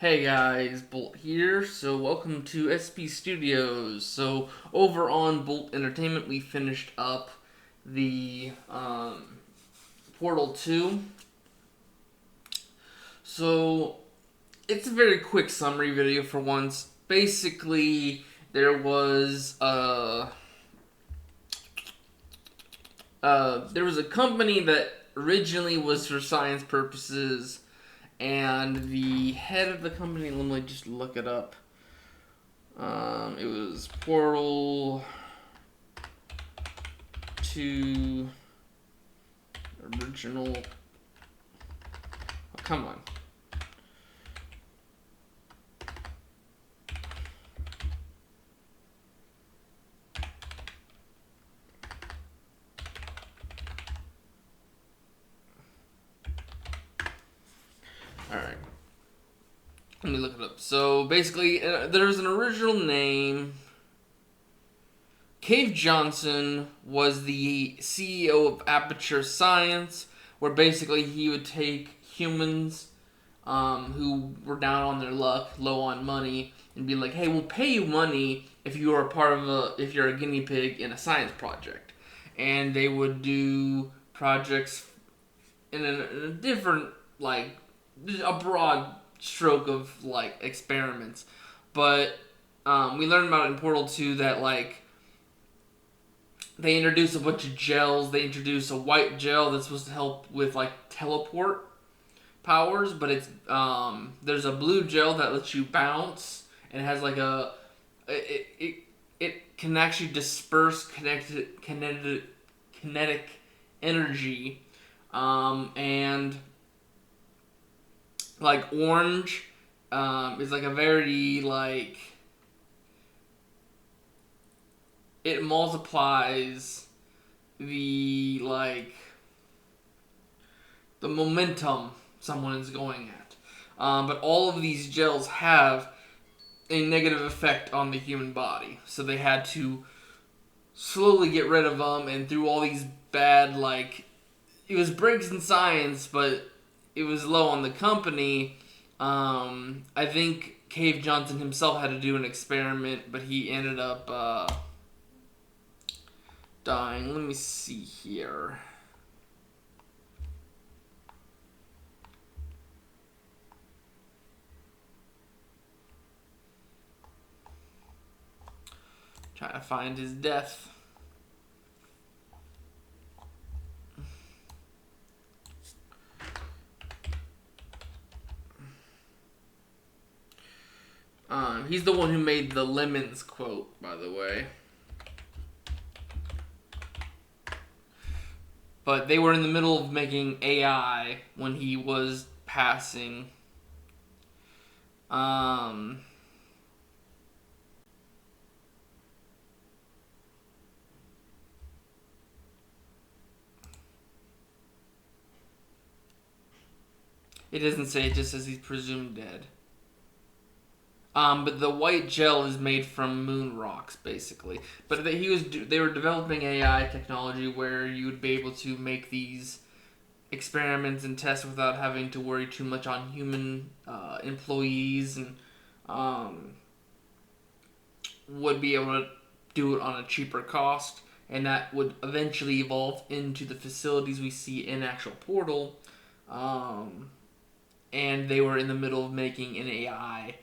Hey guys, Bolt here. So welcome to SP Studios. So over on Bolt Entertainment, we finished up the Portal 2. So it's a very quick summary video for once. Basically, there was a company that originally was for science purposes, and the head of the company. Let me just look it up. It was Portal 2 original. Oh, come on. Alright. Let me look it up. So basically, there's an original name. Cave Johnson was the CEO of Aperture Science, where basically he would take humans who were down on their luck, low on money, and be like, "Hey, we'll pay you money if you are if you're a guinea pig in a science project," and they would do projects in a different, like, a broad stroke of like experiments, but we learned about it in Portal 2 that like they introduce a bunch of gels. They introduce a white gel that's supposed to help with like teleport powers, but it's there's a blue gel that lets you bounce and has like it can actually disperse kinetic energy, and like orange is like a very like it multiplies the like the momentum someone is going at. But all of these gels have a negative effect on the human body, so they had to slowly get rid of them, and through all these bad like it was breaks in science, but it was low on the company. I think Cave Johnson himself had to do an experiment, but he ended up dying. Let me see here. Trying to find his death. He's the one who made the lemons quote, by the way. But they were in the middle of making AI when he was passing. Um, it doesn't say, it just says he's presumed dead. But the white gel is made from moon rocks, basically. But they were developing AI technology where you would be able to make these experiments and tests without having to worry too much on human employees, and would be able to do it on a cheaper cost, and that would eventually evolve into the facilities we see in actual Portal. And they were in the middle of making an AI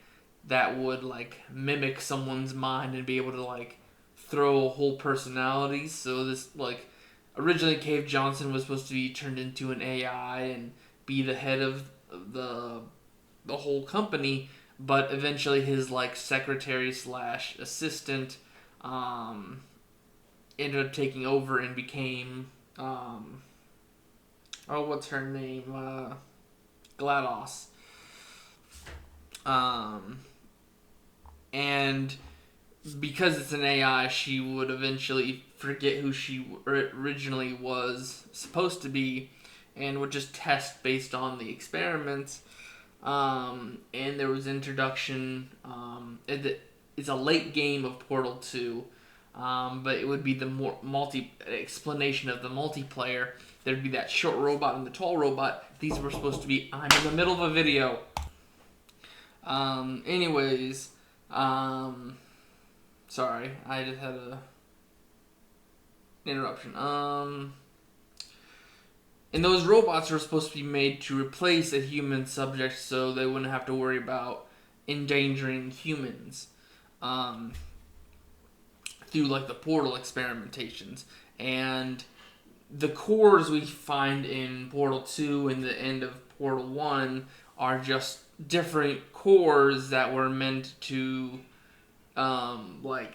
that would like mimic someone's mind and be able to like throw a whole personality. So this like originally Cave Johnson was supposed to be turned into an AI and be the head of the whole company, but eventually his like secretary slash assistant ended up taking over and became what's her name, GLaDOS. And because it's an AI, she would eventually forget who she originally was supposed to be, and would just test based on the experiments. And there was introduction. It's a late game of Portal 2, but it would be the more explanation of the multiplayer. There'd be that short robot and the tall robot. These were supposed to be. I'm in the middle of a video. Anyways, sorry, I just had a interruption. And those robots were supposed to be made to replace a human subject, so they wouldn't have to worry about endangering humans. Um, through like the portal experimentations. And the cores we find in Portal 2 and the end of Portal 1 are just different cores that were meant to like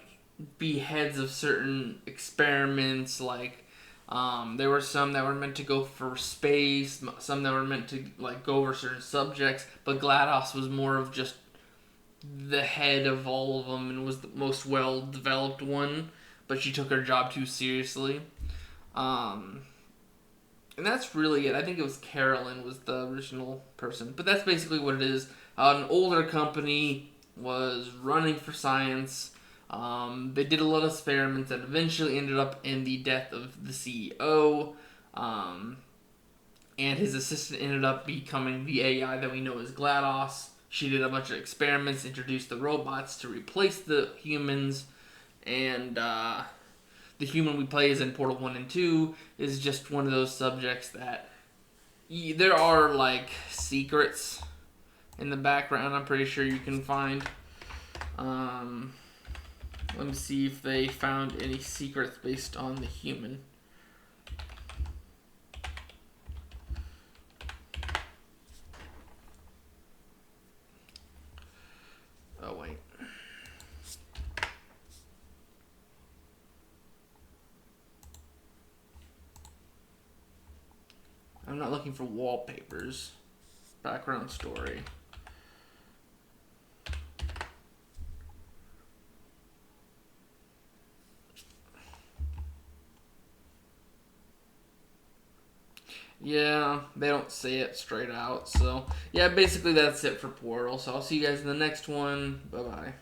be heads of certain experiments. Like there were some that were meant to go for space, some that were meant to like go over certain subjects, but GLaDOS was more of just the head of all of them and was the most well developed one, but she took her job too seriously. Um, and that's really it. I think it was Carolyn was the original person, but that's basically what it is. An older company was running for science. They did a lot of experiments that eventually ended up in the death of the CEO. And his assistant ended up becoming the AI that we know as GLaDOS. She did a bunch of experiments, introduced the robots to replace the humans, and the human we play is in Portal 1 and 2 is just one of those subjects that there are like secrets in the background. I'm pretty sure you can find. Let me see if they found any secrets based on the human. Oh, wait. I'm not looking for wallpapers. Background story. Yeah, they don't say it straight out. So, yeah, basically that's it for Portal. So I'll see you guys in the next one. Bye-bye.